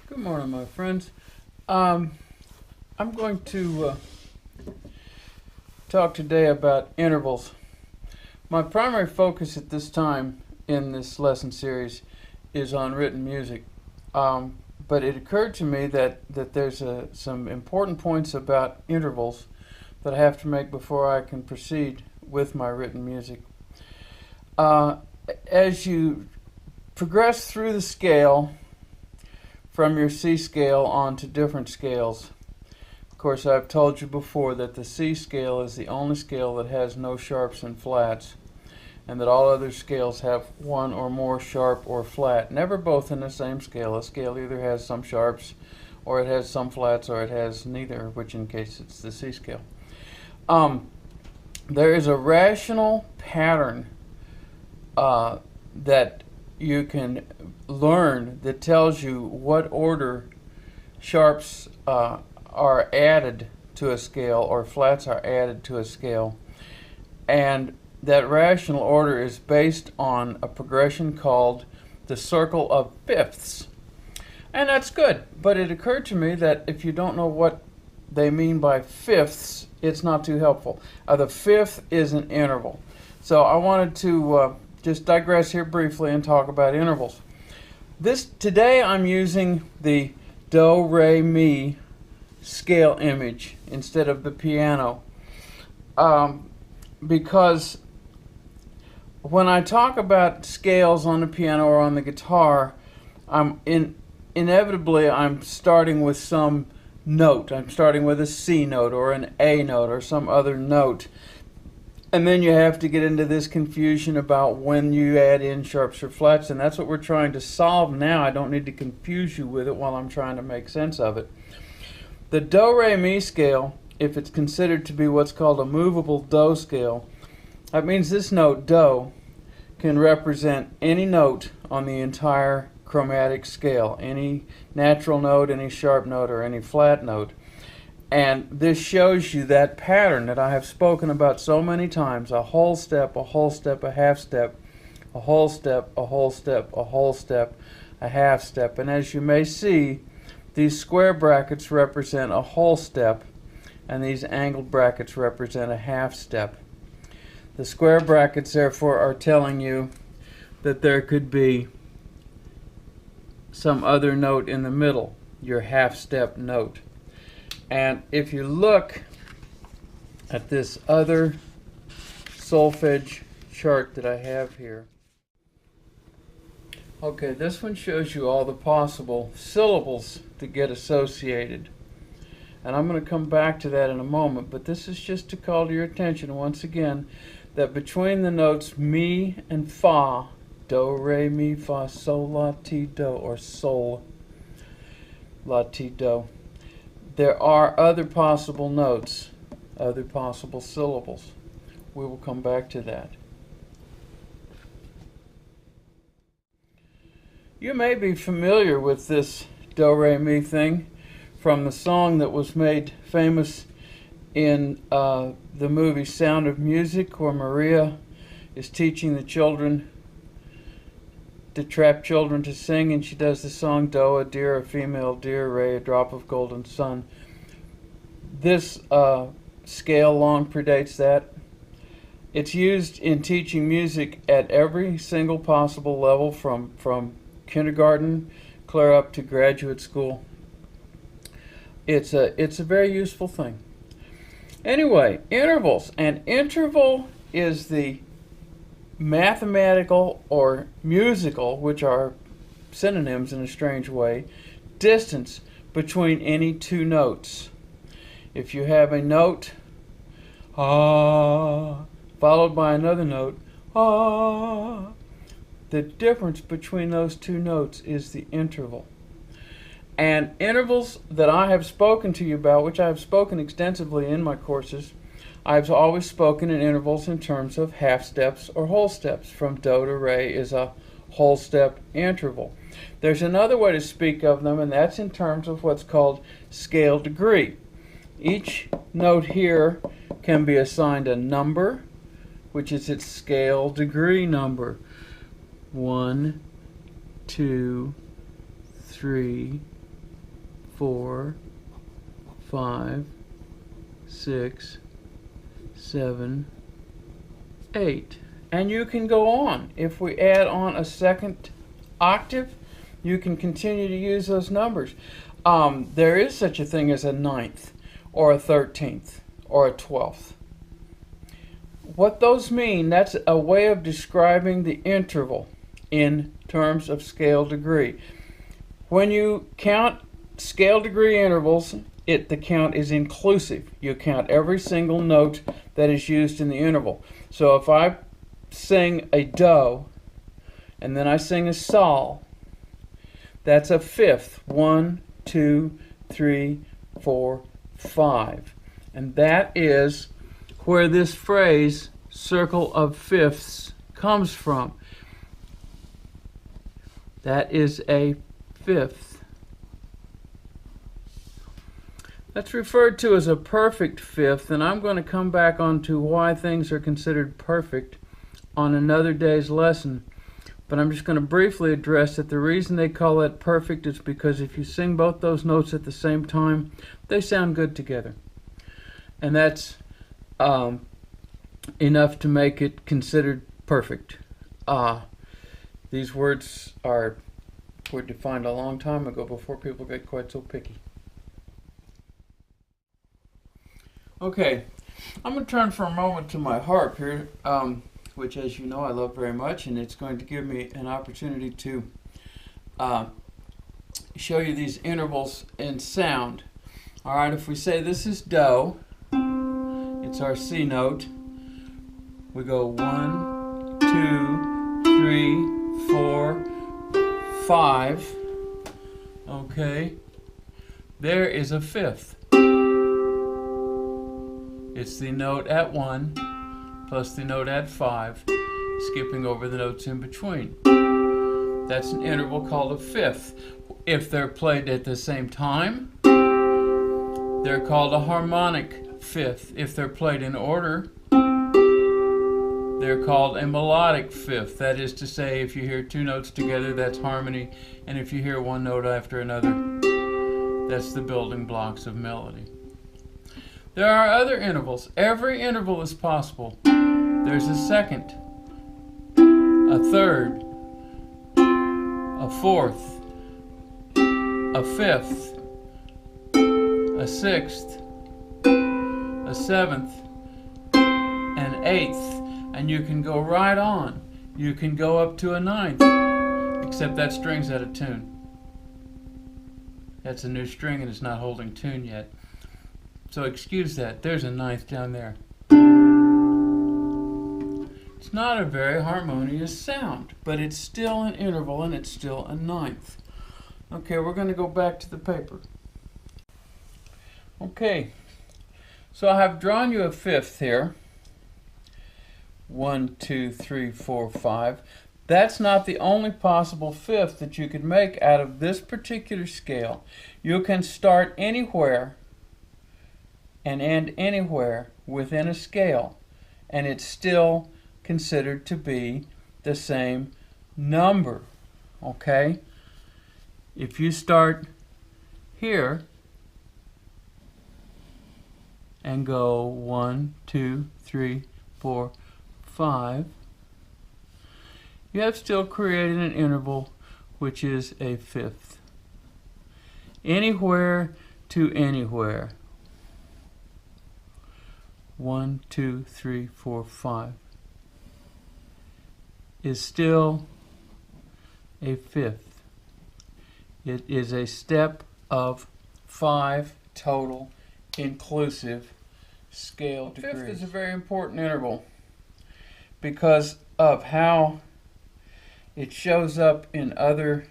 Good morning, my friends. I'm going to talk today about intervals. My primary focus at this time in this lesson series is on written music. But it occurred to me that there's some important points about intervals that I have to make before I can proceed with my written music. As you progress through the scale, from your C scale onto different scales. Of course, I've told you before that the C scale is the only scale that has no sharps and flats, and that all other scales have one or more sharp or flat, never both in the same scale. A scale either has some sharps, or it has some flats, or it has neither, which in case it's the C scale. There is a rational pattern that you can learn that tells you what order sharps are added to a scale or flats are added to a scale, and that rational order is based on a progression called the circle of fifths. And that's good, but it occurred to me that if you don't know what they mean by fifths, it's not too helpful. The fifth is an interval. So I wanted to just digress here briefly and talk about intervals. Today I'm using the do, re, mi scale image instead of the piano, because when I talk about scales on the piano or on the guitar, inevitably I'm starting with some note. I'm starting with a C note or an A note or some other note. And then you have to get into this confusion about when you add in sharps or flats, and that's what we're trying to solve now. I don't need to confuse you with it while I'm trying to make sense of it. The do-re-mi scale, if it's considered to be what's called a movable do scale, that means this note, do, can represent any note on the entire chromatic scale, any natural note, any sharp note, or any flat note. And this shows you that pattern that I have spoken about so many times: a whole step, a whole step, a half step, a whole step, a whole step, a whole step, a half step. And as you may see, these square brackets represent a whole step, and these angled brackets represent a half step. The square brackets, therefore, are telling you that there could be some other note in the middle, your half step note. And if you look at this other solfege chart that I have here, okay, this one shows you all the possible syllables that get associated. And I'm going to come back to that in a moment, but this is just to call to your attention once again that between the notes mi and fa, do, re, mi, fa, sol, la, ti, do, or sol, la, ti, do, there are other possible notes, other possible syllables. We will come back to that. You may be familiar with this do-re-mi thing from the song that was made famous in the movie Sound of Music, where Maria is teaching the children, to trap children to sing, and she does the song do, a deer, a female deer, re, a drop of golden sun. This scale long predates that. It's used in teaching music at every single possible level, from kindergarten clear up to graduate school. It's a very useful thing. Anyway, intervals. An interval is the mathematical or musical, which are synonyms in a strange way, distance between any two notes. If you have a note, ah, followed by another note, ah, the difference between those two notes is the interval. And intervals that I have spoken to you about, which I have spoken extensively in my courses, I've always spoken in intervals in terms of half steps or whole steps. From do to re is a whole step interval. There's another way to speak of them, and that's in terms of what's called scale degree. Each note here can be assigned a number, which is its scale degree number. 1, 2, 3, 4, 5, 6, 7, 8. And you can go on. If we add on a second octave, you can continue to use those numbers. There is such a thing as a ninth, or a 13th, or a 12th. What those mean, that's a way of describing the interval in terms of scale degree. When you count scale degree intervals, the count is inclusive. You count every single note that is used in the interval. So if I sing a do, and then I sing a sol, that's a fifth. 1, 2, 3, 4, 5. And that is where this phrase, circle of fifths, comes from. That is a fifth. That's referred to as a perfect fifth, and I'm going to come back onto why things are considered perfect on another day's lesson. But I'm just going to briefly address that the reason they call that perfect is because if you sing both those notes at the same time, they sound good together. And that's enough to make it considered perfect. These words were defined a long time ago before people get quite so picky. Okay, I'm going to turn for a moment to my harp here, which, as you know, I love very much, and it's going to give me an opportunity to show you these intervals in sound. All right, if we say this is do, it's our C note. We go 1, 2, 3, 4, 5. Okay, there is a fifth. It's the note at 1 plus the note at 5, skipping over the notes in between. That's an interval called a fifth. If they're played at the same time, they're called a harmonic fifth. If they're played in order, they're called a melodic fifth. That is to say, if you hear two notes together, that's harmony, and if you hear one note after another, that's the building blocks of melody. There are other intervals. Every interval is possible. There's a second, a third, a fourth, a fifth, a sixth, a seventh, an eighth, and you can go right on. You can go up to a ninth, except that string's out of tune. That's a new string and it's not holding tune yet. So excuse that. There's a ninth down there. It's not a very harmonious sound, but it's still an interval and it's still a ninth. Okay, we're going to go back to the paper. Okay, so I have drawn you a fifth here. 1, 2, 3, 4, 5. That's not the only possible fifth that you could make out of this particular scale. You can start anywhere and end anywhere within a scale, and it's still considered to be the same number. Okay? If you start here and go 1, 2, 3, 4, 5, you have still created an interval which is a fifth. Anywhere to anywhere. 1, 2, 3, 4, 5 is still a fifth. It is a step of 5 total inclusive scale degrees. Fifth is a very important interval because of how it shows up in other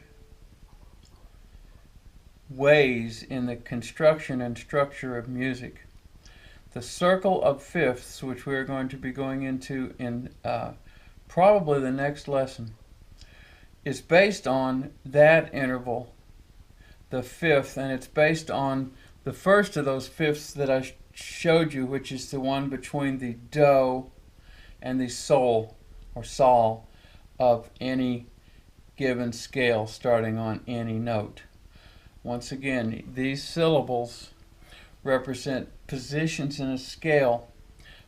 ways in the construction and structure of music. The circle of fifths, which we're going to be going into in probably the next lesson, is based on that interval, the fifth, and it's based on the first of those fifths that I showed you, which is the one between the do and the sol or sol of any given scale starting on any note. Once again, these syllables represent positions in a scale,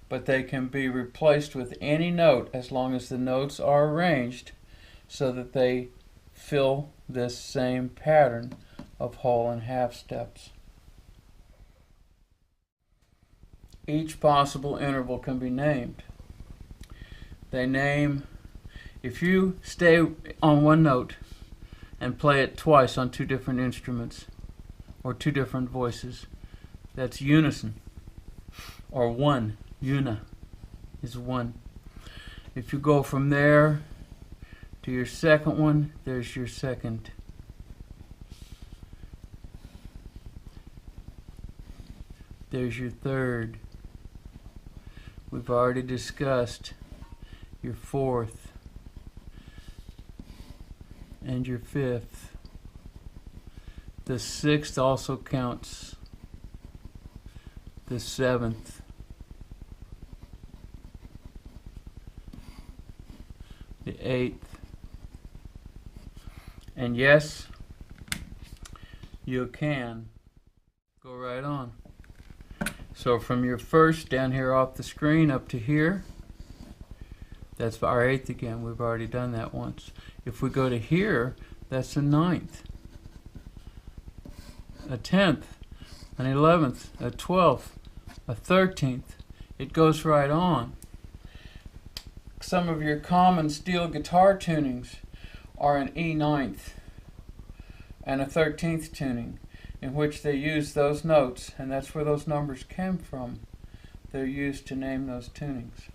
but they can be replaced with any note as long as the notes are arranged so that they fill this same pattern of whole and half steps. Each possible interval can be named. They name, if you stay on one note and play it twice on two different instruments or two different voices, that's unison, or one. Una is one. If you go from there to your second one, there's your second. There's your third. We've already discussed your fourth and your fifth. The sixth also counts. The seventh. The eighth. And yes, you can go right on. So from your first down here off the screen up to here, that's our eighth again. We've already done that once. If we go to here, that's a ninth, a 10th, an 11th, a 12th, a 13th. It goes right on. Some of your common steel guitar tunings are an E ninth and a 13th tuning, in which they use those notes, and that's where those numbers came from. They're used to name those tunings.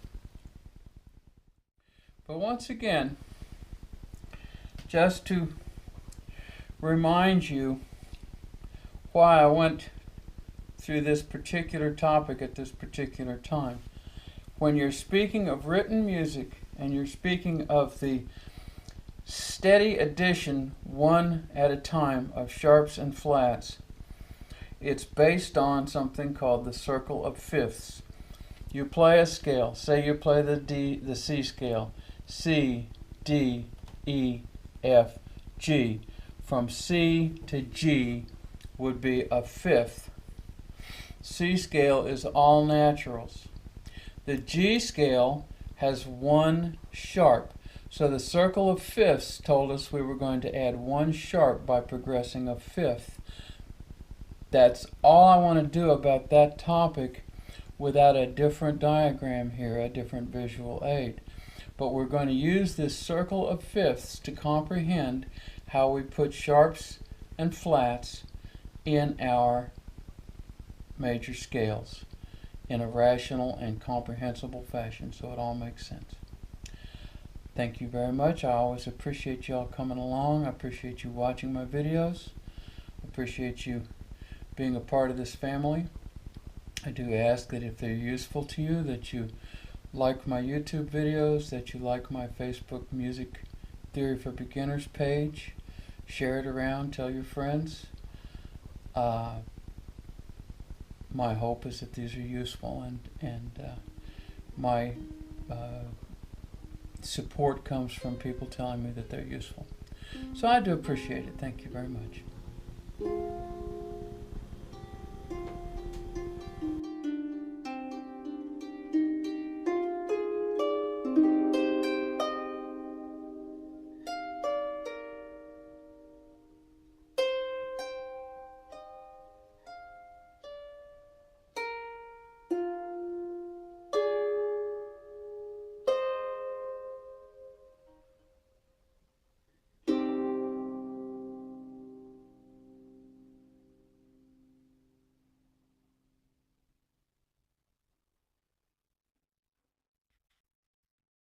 But once again, just to remind you why I went through this particular topic at this particular time. When you're speaking of written music and you're speaking of the steady addition one at a time of sharps and flats, it's based on something called the circle of fifths. You play a scale. Say you play the C scale. C, D, E, F, G. From C to G would be a fifth. C scale is all naturals. The G scale has one sharp. So the circle of fifths told us we were going to add one sharp by progressing a fifth. That's all I want to do about that topic without a different diagram here, a different visual aid. But we're going to use this circle of fifths to comprehend how we put sharps and flats in our major scales in a rational and comprehensible fashion so it all makes sense. Thank you very much. I always appreciate y'all coming along. I appreciate you watching my videos. I appreciate you being a part of this family. I do ask that if they're useful to you, that you like my YouTube videos, that you like my Facebook Music Theory for Beginners page, share it around, tell your friends. My hope is that these are useful, and my support comes from people telling me that they're useful. So I do appreciate it. Thank you very much.